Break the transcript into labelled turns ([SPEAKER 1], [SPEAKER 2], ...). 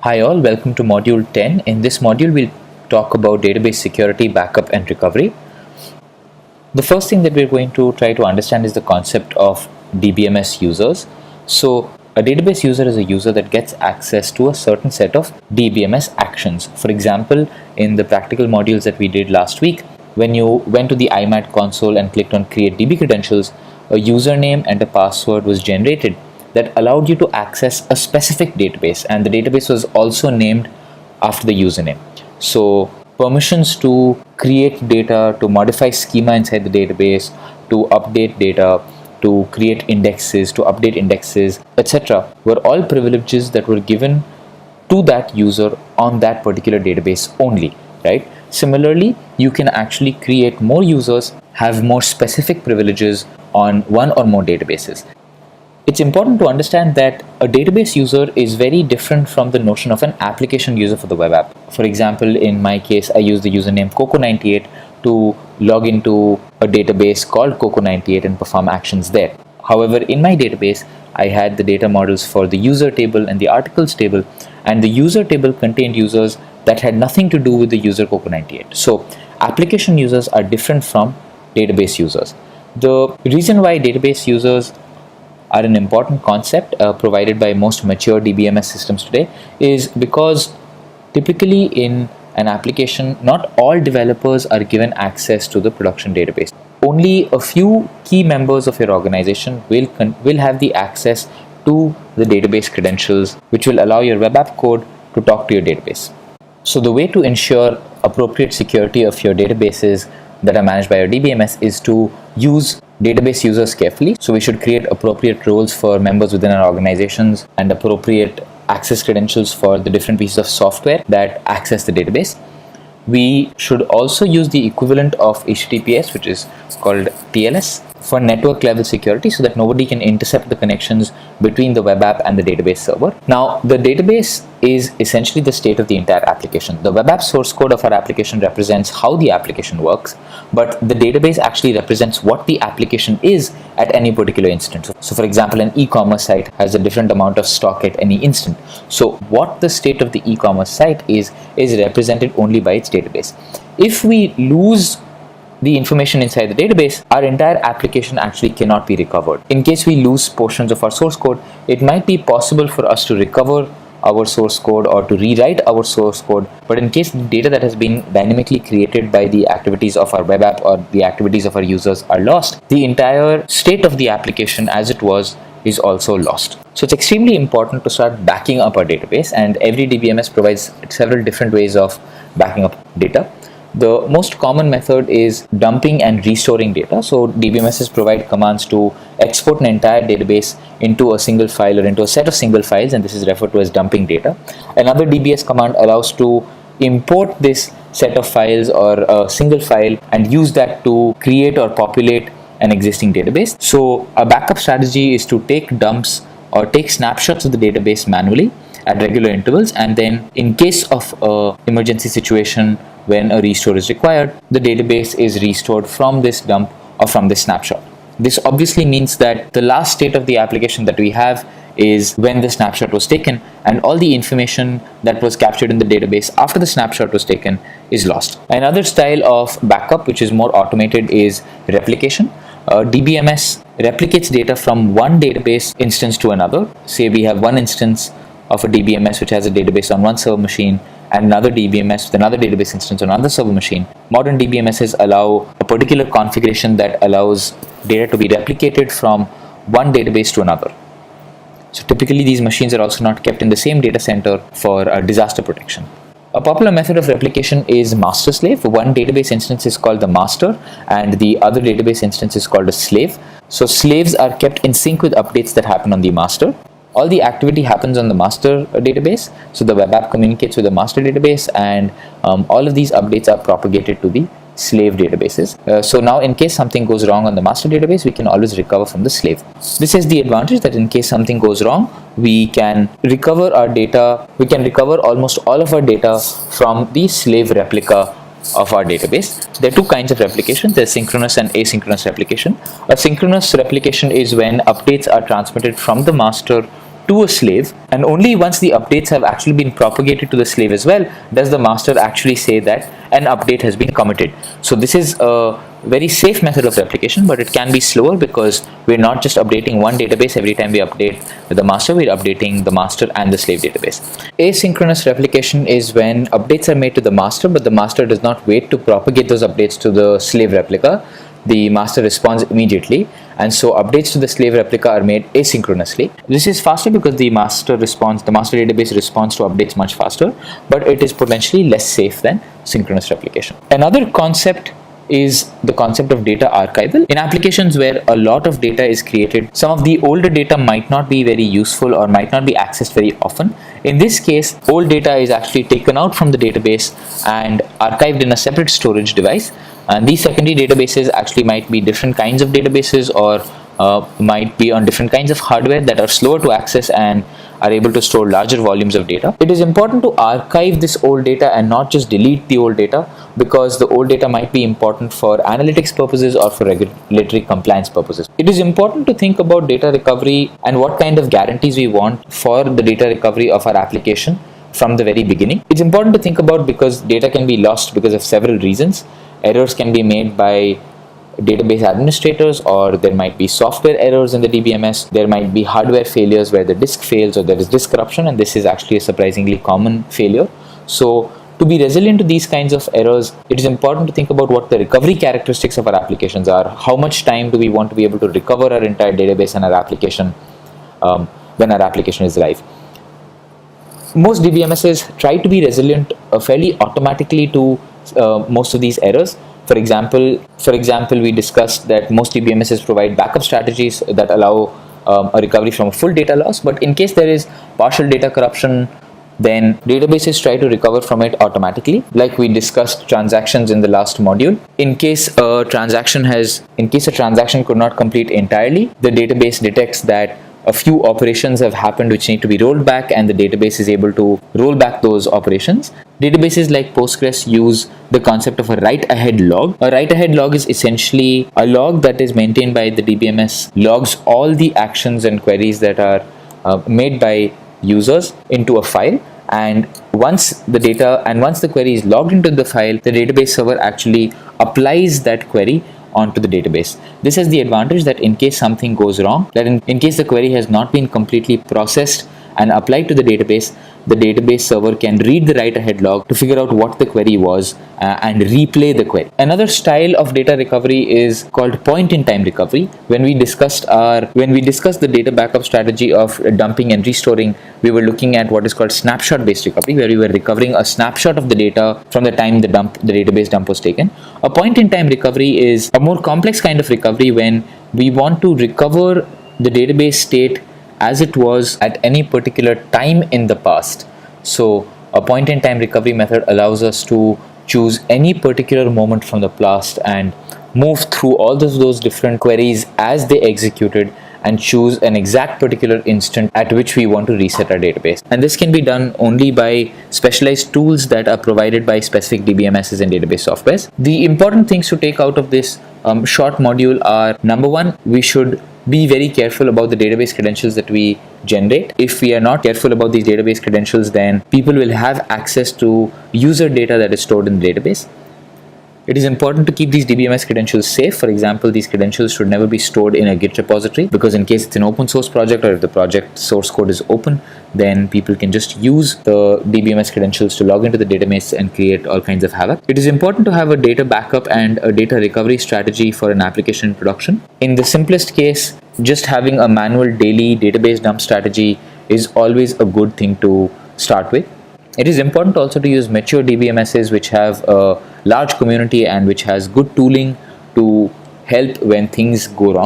[SPEAKER 1] Hi all, welcome to module 10. In this module, we'll talk about database security, backup and recovery. The first thing that we're going to try to understand is the concept of DBMS users. So a database user is a user that gets access to a certain set of DBMS actions. For example, in the practical modules that we did last week, when you went to the IMAT console and clicked on create DB credentials, a username and a password was generated that allowed you to access a specific database, and the database was also named after the username. So permissions to create data, to modify schema inside the database, to update data, to create indexes, to update indexes, etc. were all privileges that were given to that user on that particular database only, right? Similarly, you can actually create more users, have more specific privileges on one or more databases. It's important to understand that a database user is very different from the notion of an application user for the web app. For example, in my case, I use the username Coco98 to log into a database called Coco98 and perform actions there. However, in my database, I had the data models for the user table and the articles table, and the user table contained users that had nothing to do with the user Coco98. So application users are different from database users. The reason why database users are an important concept provided by most mature DBMS systems today is because typically in an application, not all developers are given access to the production database. Only a few key members of your organization will have the access to the database credentials, which will allow your web app code to talk to your database. So the way to ensure appropriate security of your databases that are managed by your DBMS is to use database users carefully. So we should create appropriate roles for members within our organizations and appropriate access credentials for the different pieces of software that access the database. We should also use the equivalent of HTTPS, which is called TLS, for network level security so that nobody can intercept the connections between the web app and the database server. Now, the database is essentially the state of the entire application. The web app source code of our application represents how the application works, but the database actually represents what the application is at any particular instant. So for example, an e-commerce site has a different amount of stock at any instant. So what the state of the e-commerce site is represented only by its database. If we lose the information inside the database, our entire application actually cannot be recovered. In case we lose portions of our source code, it might be possible for us to recover our source code or to rewrite our source code, but in case the data that has been dynamically created by the activities of our web app or the activities of our users are lost, the entire state of the application as it was is also lost. So it's extremely important to start backing up our database, and every DBMS provides several different ways of backing up data. The most common method is dumping and restoring data. So DBMSs provide commands to export an entire database into a single file or into a set of single files, and this is referred to as dumping data. Another DBS command allows to import this set of files or a single file and use that to create or populate an existing database. So a backup strategy is to take dumps or take snapshots of the database manually at regular intervals, and then in case of an emergency situation when a restore is required, the database is restored from this dump or from this snapshot. This obviously means that the last state of the application that we have is when the snapshot was taken, and all the information that was captured in the database after the snapshot was taken is lost. Another style of backup, which is more automated, is replication. DBMS replicates data from one database instance to another. Say we have one instance of a DBMS which has a database on one server machine and another DBMS with another database instance on another server machine. Modern DBMSs allow a particular configuration that allows data to be replicated from one database to another. So typically these machines are also not kept in the same data center for disaster protection. A popular method of replication is master-slave. One database instance is called the master and the other database instance is called a slave. So slaves are kept in sync with updates that happen on the master. All the activity happens on the master database, so the web app communicates with the master database, and all of these updates are propagated to the slave databases. So now in case something goes wrong on the master database, we can always recover from the slave. This has the advantage that in case something goes wrong, we can recover our data, we can recover almost all of our data from the slave replica of our database. There are two kinds of replication. There's synchronous and asynchronous replication. A synchronous replication is when updates are transmitted from the master to a slave, and only once the updates have actually been propagated to the slave as well does the master actually say that an update has been committed. So this is a very safe method of replication, but it can be slower because we're not just updating one database every time we update the master, we're updating the master and the slave database. Asynchronous replication is when updates are made to the master, but the master does not wait to propagate those updates to the slave replica. The master responds immediately, and so updates to the slave replica are made asynchronously. This is faster because the master database responds to updates much faster, but it is potentially less safe than synchronous replication. Another concept is the concept of data archival. In applications where a lot of data is created, some of the older data might not be very useful or might not be accessed very often. In this case, old data is actually taken out from the database and archived in a separate storage device. And these secondary databases actually might be different kinds of databases, or might be on different kinds of hardware that are slower to access and are able to store larger volumes of data. It is important to archive this old data and not just delete the old data, because the old data might be important for analytics purposes or for regulatory compliance purposes. It is important to think about data recovery and what kind of guarantees we want for the data recovery of our application from the very beginning. It's important to think about because data can be lost because of several reasons. Errors can be made by database administrators, or there might be software errors in the DBMS. There might be hardware failures where the disk fails or there is disk corruption, and this is actually a surprisingly common failure. So to be resilient to these kinds of errors, it is important to think about what the recovery characteristics of our applications are. How much time do we want to be able to recover our entire database and our application when our application is live? Most DBMSs try to be resilient fairly automatically to most of these errors. For example, we discussed that most DBMSs provide backup strategies that allow a recovery from a full data loss, but in case there is partial data corruption, then databases try to recover from it automatically. Like we discussed transactions in the last module. In case a transaction could not complete entirely, the database detects that a few operations have happened which need to be rolled back, and the database is able to roll back those operations. Databases like Postgres use the concept of a write-ahead log. A write-ahead log is essentially a log that is maintained by the DBMS, logs all the actions and queries that are made by users into a file, and once the query is logged into the file, the database server actually applies that query onto the database. This has the advantage that in case something goes wrong, that in case the query has not been completely processed and applied to the database server can read the write-ahead log to figure out what the query was and replay the query. Another style of data recovery is called point-in-time recovery. When we discussed the data backup strategy of dumping and restoring, we were looking at what is called snapshot-based recovery, where we were recovering a snapshot of the data from the time the database dump was taken. A point-in-time recovery is a more complex kind of recovery when we want to recover the database state as it was at any particular time in the past. So a point-in-time recovery method allows us to choose any particular moment from the past and move through all of those different queries as they executed and choose an exact particular instant at which we want to reset our database. And this can be done only by specialized tools that are provided by specific DBMSs and database softwares. The important things to take out of this short module are: number one, we should be very careful about the database credentials that we generate. If we are not careful about these database credentials, then people will have access to user data that is stored in the database. It is important to keep these DBMS credentials safe. For example, these credentials should never be stored in a Git repository, because in case it's an open source project or if the project source code is open, then people can just use the DBMS credentials to log into the database and create all kinds of havoc. It is important to have a data backup and a data recovery strategy for an application in production. In the simplest case, just having a manual daily database dump strategy is always a good thing to start with. It is important also to use mature DBMSs which have a large community and which has good tooling to help when things go wrong.